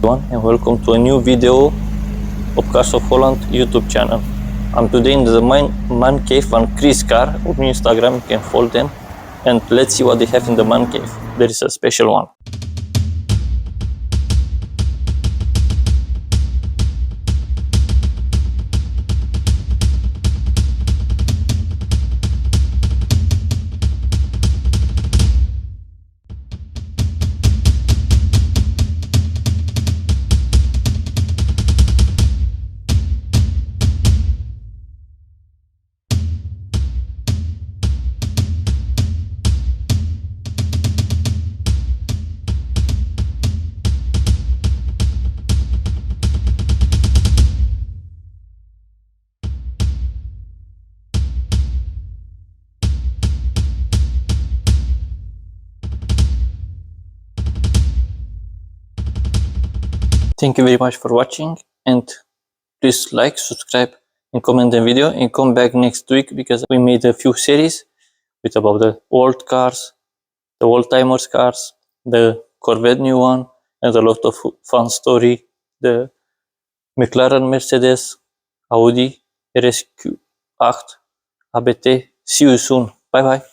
everyone, and welcome to a new video of Cars of Holland YouTube channel. I'm today in the man cave on Chris' car on Instagram. You can follow them and let's see what they have in the man cave. There is a special one. Thank you very much for watching, and please like, subscribe and comment the video, and come back next week because we made a few series with about the old cars, the old timers cars, the Corvette new one, and a lot of fun story, the McLaren, Mercedes, Audi RSQ8 ABT. See you soon. Bye bye.